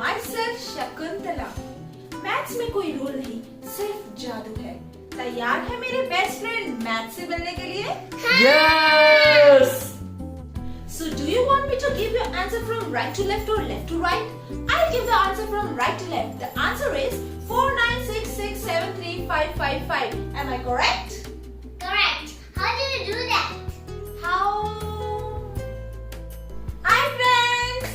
My self Shakuntala. Maths में कोई rule नहीं, सिर्फ जादू है। तैयार है मेरे बेस्ट फ्रेंड मैथ्स से मिलने के लिए? Yes! So do you want me to give you answer from right to left or left to right? I'll give the answer from right to left. The answer is 49667355. Am I correct? Correct. How do you do that? How? Hi friends!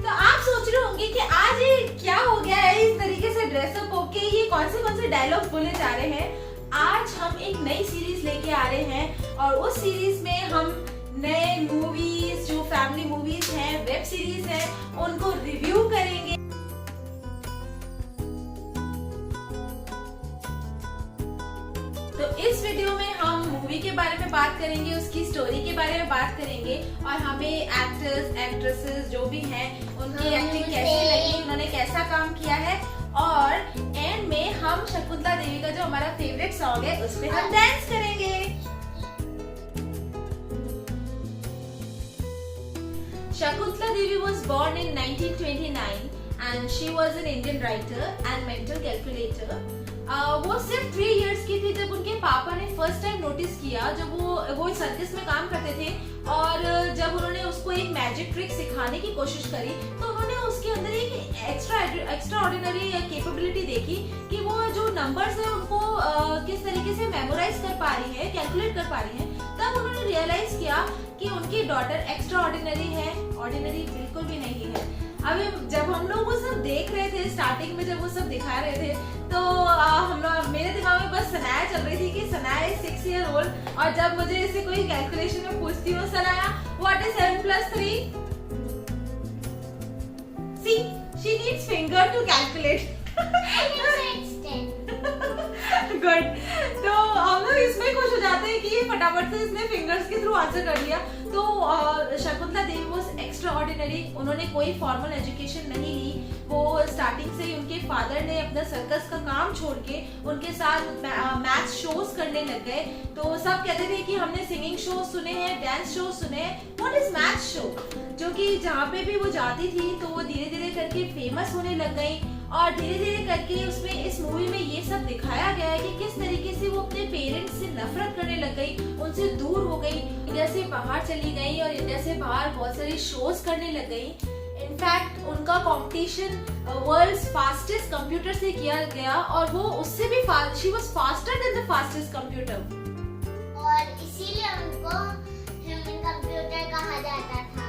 तो आप सोच रहे होंगे कि आज ये क्या हो गया है, इस तरीके से ड्रेसअप होके ये कौन से डायलॉग बोले जा रहे हैं। आज हम एक नई सीरीज लेके आ रहे हैं और उस सीरीज में हम नए मूवीज, जो फैमिली मूवीज हैं, वेब सीरीज हैं, उनको रिव्यू करेंगे। तो इस वीडियो में हम मूवी के बारे में बात करेंगे, उसकी स्टोरी के बारे में बात करेंगे और हमें एक्टर्स एक्ट्रेसेस जो भी हैं उनकी एक्टिंग कैसी लगी, उन्होंने कैसा काम किया है और एंड में हम शकुंतला देवी का जो हमारा फेवरेट सॉन्ग है उस पे हम डांस करेंगे। Shakuntala Devi was born in 1929 and she was an Indian writer and mental calculator. वो सिर्फ 3 इयर्स की थी जब उनके पापा ने फर्स्ट टाइम नोटिस किया, जब वो सर्कस में काम करते थे और जब उन्होंने उसको एक मैजिक ट्रिक सिखाने की कोशिश करी तो उन्होंने उसके अंदर एक एक्स्ट्रा ऑर्डिनरी कैपेबिलिटी देखी कि वो जो नंबर्स है उनको किस तरीके से मेमोराइज कर पा रही है, कैलकुलेट कर पा रही है। तब उन्होंने रियलाइज किया कि उनकी डॉटर एक्स्ट्रा ऑर्डिनरी है, ऑर्डिनरी बिल्कुल भी नहीं है। अब जब हम लोग वो सब देख रहे थे, स्टार्टिंग में जब वो सब दिखा रहे थे तो हम लोग, मेरे दिमाग में बस सनाया चल रही थी कि सनाया 6 ईयर ओल्ड और जब मुझे इससे कोई कैलकुलेशन में पूछती हूँ, Sanaya what is 7 + 3? See, she needs finger to calculate. Good. तो हम लोग इसमें खुश हो जाते हैं कि ये फटाफट से इसने फिंगर्स के थ्रू आंसर कर दिया। तो Shakuntala Devi was extra ordinary, उन्होंने कोई फॉर्मल एजुकेशन नहीं ली। वो स्टार्टिंग से ही उनके फादर ने अपना सर्कस का काम छोड़ के उनके साथ मैथ शोज करने लग गए। तो सब कहते थे कि हमने सिंगिंग शो सुने हैं, डांस शो सुने हैं, व्हाट इज मैथ शो? जो कि जहाँ पे भी वो जाती थी तो वो धीरे धीरे करके फेमस होने लग गई और धीरे धीरे करके उसमें इस मूवी में ये सब दिखाया गया है कि किस तरीके से वो अपने पेरेंट्स से नफरत करने लग गई, उनसे दूर हो गई, इंडिया से बाहर चली गई और इंडिया से बाहर बहुत सारे शोज करने लग गई। इनफैक्ट उनका कंपटीशन वर्ल्ड्स फास्टेस्ट कंप्यूटर से किया गया और वो उससे भी she was faster than the fastest computer और इसीलिए उनको ह्यूमन कंप्यूटर कहा जाता था।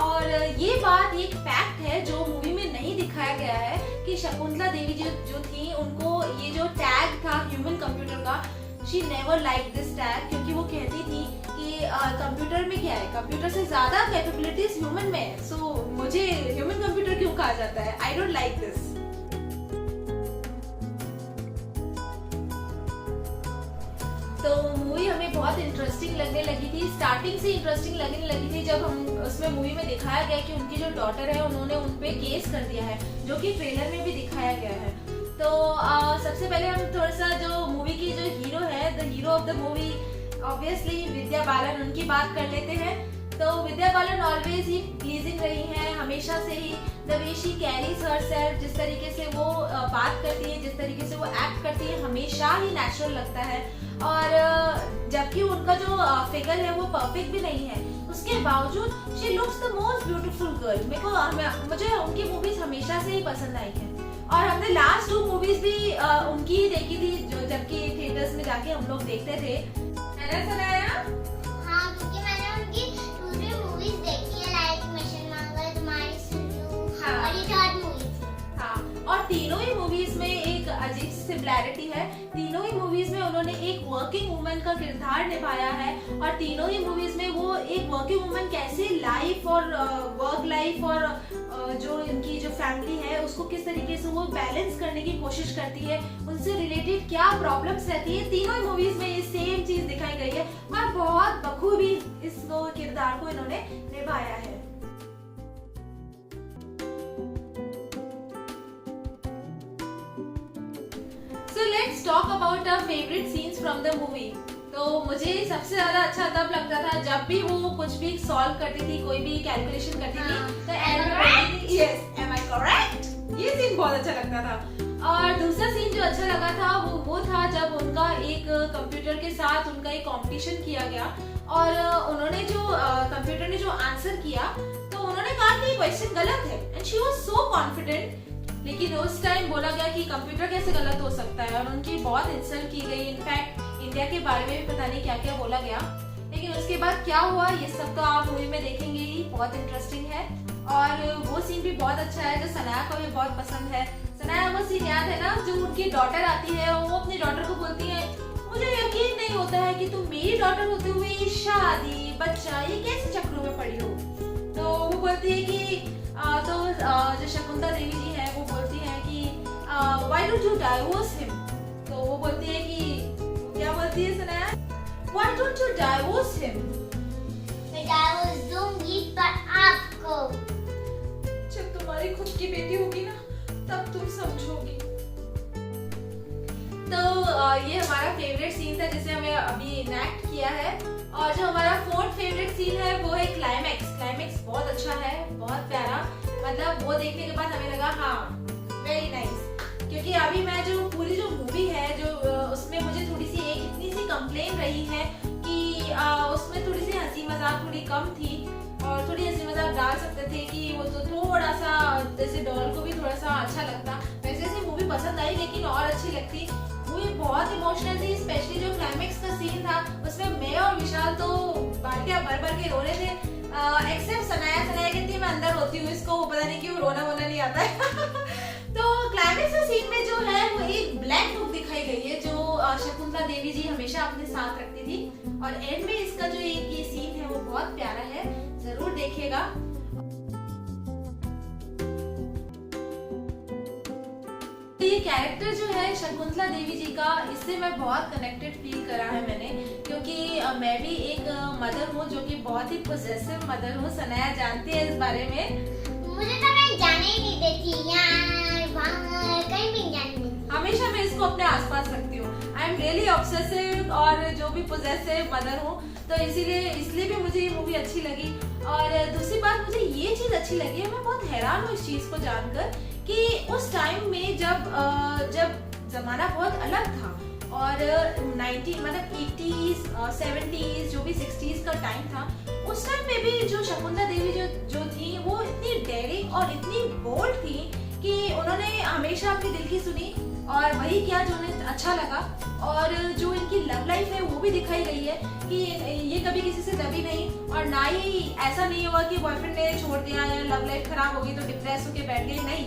और ये बात एक फैक्ट है जो मूवी में नहीं दिखाया गया है कि शकुंतला देवी जो थी, उनको ये जो टैग था ह्यूमन कंप्यूटर का, she never like this tag, क्योंकि वो कहती थी कि कंप्यूटर में क्या है, कंप्यूटर से ज्यादा कैपेबिलिटीज ह्यूमन में है, सो मुझे ह्यूमन कंप्यूटर क्यों कहा जाता है, आई डोंट लाइक दिस। तो मूवी हमें बहुत इंटरेस्टिंग लगने लगी थी, स्टार्टिंग से इंटरेस्टिंग लगने लगी थी जब हम उसमें मूवी में दिखाया गया कि उनकी जो डॉटर है उन्होंने उन पे केस कर दिया है, जो कि ट्रेलर में भी दिखाया गया है। तो सबसे पहले हम थोड़ा सा जो मूवी की जो हीरो है, the hero of the movie obviously Vidya Balan, उनकी बात कर लेते हैं। तो विद्या बालन ऑलवेज ही प्लीजिंग रही हैं, हमेशा से ही the way she carries herself, जिस तरीके से वो बात करती है, जिस तरीके से वो एक्ट करती है, हमेशा ही नेचुरल लगता है। और जबकि उनका जो फिगर है वो परफेक्ट भी नहीं है, उसके बावजूद she looks the most beautiful girl. मुझे उनकी मूवीज हमेशा से ही पसंद आई है और हमने लास्ट 2 मूवीज भी उनकी ही देखी थी, जो जबकि थिएटर्स में जाके हम लोग देखते थे। मैंने सुनाया? हाँ, क्योंकि मैंने उनकी पूरी मूवीज देखी है, लाइक मिशन मंगल, तुम्हारी सुल्लू, हाँ। और ये 3rd मूवी थी। हाँ, और तीनों ही मूवीज में एक अजीब सिमिलैरिटी है। तीनों ही मूवीज में उन्होंने एक वर्किंग वुमन का किरदार निभाया है और तीनों ही मूवीज में वो एक वर्किंग वुमन कैसे लाइफ और वर्क लाइफ और जो इनकी जो फैमिली है उसको किस तरीके से वो बैलेंस करने की कोशिश करती है, उनसे रिलेटेड क्या प्रॉब्लम्स रहती है, तीनों ही मूवीज में ये सेम चीज दिखाई गई है और बहुत बखूबी इस किरदार को इन्होंने निभाया है। So let's talk about our favorite scenes from the movie. तो मुझे सबसे ज्यादा अच्छा तब लगता था जब भी वो कुछ भी सॉल्व करती थी, कोई भी कैलकुलेशन करती थी, तो एंड में, यस, am I correct? अच्छा लगता था। और दूसरा सीन जो अच्छा लगा था वो था जब उनका एक कंप्यूटर के साथ उनका एक कंपटीशन किया गया और उन्होंने जो कंप्यूटर ने जो आंसर किया तो उन्होंने कहा कि क्वेश्चन गलत है and she was so confident. लेकिन उस टाइम बोला गया कि कंप्यूटर कैसे गलत हो सकता है और उनकी बहुत इंसल्ट की गई। इनफैक्ट इंडिया के बारे में भी पता नहीं क्या क्या बोला गया। लेकिन उसके बाद क्या हुआ ये सब तो आप मूवी में देखेंगे ही, बहुत इंटरेस्टिंग है। और वो सीन भी बहुत अच्छा है जो सनाया को भी बहुत पसंद है। सनाया वो सीन याद है ना जो उनकी डॉटर आती है और वो अपनी डॉटर को बोलती है मुझे यकीन नहीं होता है कि तुम मेरी डॉटर होते हुए शादी बच्चा ये कैसे चक्रों में पड़ी हो। तो वो बोलती है कि जो शकुंतला देवी जी है वो बोलती है कि why don't you divorce him. तो वो बोलती है कि क्या बोलती है Sanaya, why don't you divorce him. मैं डाइवोर्स दूंगी पर आपको। जब तुम्हारी खुद की बेटी होगी ना तब तुम समझोगी। तो ये हमारा फेवरेट सीन था जिसे हमें अभी इनैक्ट किया है। और जो हमारा फोर्थ फेवरेट सीन है वो है क्लाइमैक्स। क्लाइमैक्स बहुत अच्छा है, बहुत प्यारा। मतलब वो देखने के बाद हमें लगा हाँ वेरी नाइस। क्योंकि अभी मैं जो पूरी जो मूवी है जो उसमें मुझे थोड़ी सी एक इतनी सी कंप्लेन रही है कि उसमें थोड़ी सी हंसी मजाक थोड़ी कम थी और थोड़ी हंसी मजाक डाल सकते थे कि वो तो थोड़ा सा जैसे डॉल को भी थोड़ा सा अच्छा लगता। वैसे से मूवी पसंद आई लेकिन और अच्छी लगती। मूवी बहुत इमोशनल थी, स्पेशली जो क्लाइमैक्स का सीन था उसमें मैं और विशाल तो बाल्टियां भर भर के रो रहे थे। एक्सेप्ट सनाया कहती है मैं अंदर रोती हूँ, इसको पता नहीं क्यों रोना वोना नहीं आता है। तो क्लाइमैक्स का सीन में जो है वो एक ब्लैक बुक दिखाई गई है जो शकुंतला देवी जी हमेशा अपने साथ रखती थी। और एंड में इसका जो एक ये सीन है वो बहुत प्यारा है, जरूर देखिएगा। ये कैरेक्टर जो है शकुंतला देवी जी का इससे मैं बहुत कनेक्टेड फील करा है मैंने, क्योंकि मैं भी एक मदर हूँ जो कि बहुत ही पोजेसिव मदर हूँ। सनाया जानती है इस बारे में। मुझे तो कहीं जाने ही नहीं देती यार, वहाँ कहीं भी जाने नहीं देती। हमेशा मैं इसको अपने आसपास रखती हूँ। आई एम रियली ऑब्सेसिव और जो भी पोजेसिव मदर हूँ, तो इसलिए भी मुझे ये मूवी अच्छी लगी। और दूसरी बात मुझे ये चीज अच्छी लगी है, मैं बहुत हैरान हूँ इस चीज को जानकर कि उस टाइम में जब जमाना बहुत अलग था और 80s 70s जो भी 60s का टाइम था, उस टाइम में भी जो शकुंतला देवी जो थी वो इतनी डेयरिंग और इतनी बोल्ड थी कि उन्होंने हमेशा अपने दिल की सुनी और वही किया जो उन्हें अच्छा लगा। और जो इनकी लव लाइफ है वो भी दिखाई गई है कि ये कभी किसी से दबी नहीं और ना ही ऐसा नहीं हुआ कि बॉयफ्रेंड ने छोड़ दिया या लव लाइफ खराब हो गई तो डिप्रेस होके बैठ गई। नहीं,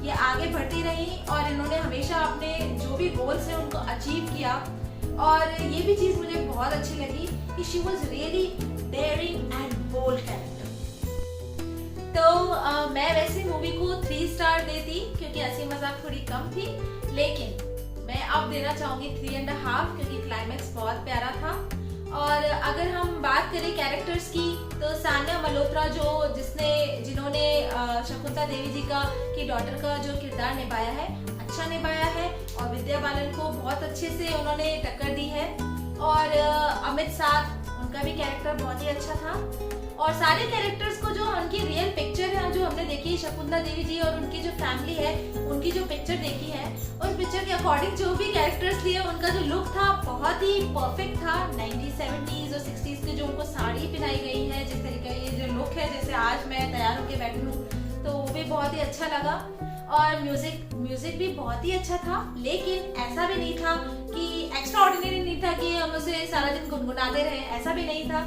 ये आगे बढ़ती रही और इन्होंने हमेशा अपने जो भी गोल्स हैं उनको अचीव किया। और ये भी चीज मुझे बहुत अच्छी लगी कि she was really daring and bold character. तो मैं वैसे मूवी को 3 स्टार देती क्योंकि हंसी मजाक थोड़ी कम थी, लेकिन मैं अब देना चाहूंगी 3.5 क्योंकि क्लाइमैक्स बहुत प्यारा था। और अगर हम बात करें कैरेक्टर्स की तो सान्या मल्होत्रा जिन्होंने शकुंतला देवी जी की डॉटर का जो किरदार निभाया है अच्छा निभाया है और विद्या बालन को बहुत अच्छे से उन्होंने टक्कर दी है। और अमित साध उनका भी कैरेक्टर बहुत ही अच्छा था। और सारे कैरेक्टर्स को जो उनकी रियल पिक्चर है जो हमने देखी शकुंतला देवी जी और उनकी जो फैमिली है उनकी जो पिक्चर देखी है उस पिक्चर के अकॉर्डिंग जो भी कैरेक्टर्स लिए उनका जो लुक था बहुत ही परफेक्ट था। 90s 70s और 60s के जो उनको साड़ी पहनाई गई है जिस तरीके ये जो लुक है जैसे आज मैं तैयार होके बैठी हूँ तो वो भी बहुत ही अच्छा लगा। और म्यूजिक भी बहुत ही अच्छा था, लेकिन ऐसा भी नहीं था कि एक्स्ट्रा ऑर्डिनरी नहीं था कि हम उसे सारा दिन गुनगुनाते रहे, ऐसा भी नहीं था।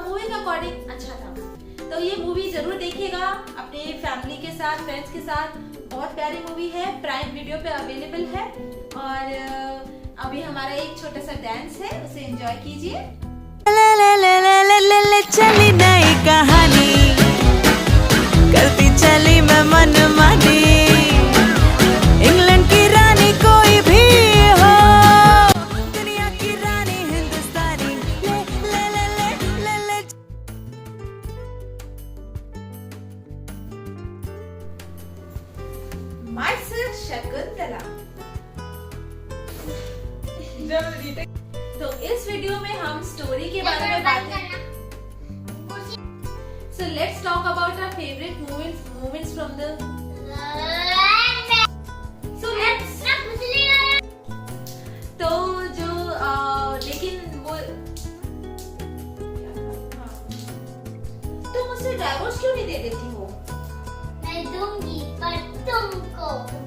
मूवी का अकॉर्डिंग अच्छा था। तो ये मूवी जरूर देखिएगा अपने फैमिली के साथ, फ्रेंड्स के साथ। बहुत प्यारी मूवी है, प्राइम वीडियो पे अवेलेबल है। और अभी हमारा एक छोटा सा डांस है, उसे एंजॉय कीजिए। चली नई कहानी करती चली मैं मनमानी, इंग्लैंड की रानी कोई भी हो, दुनिया की रानी हिंदुस्तानी, ले ले ले ले ले ले। Myself शकुंतला। तो इस वीडियो में हम स्टोरी के बारे में बात करेंगे। So let's talk about our favorite moments from the उसे डाइवोर्स क्यों नहीं दे देती हो? मैं दूंगी पर तुमको।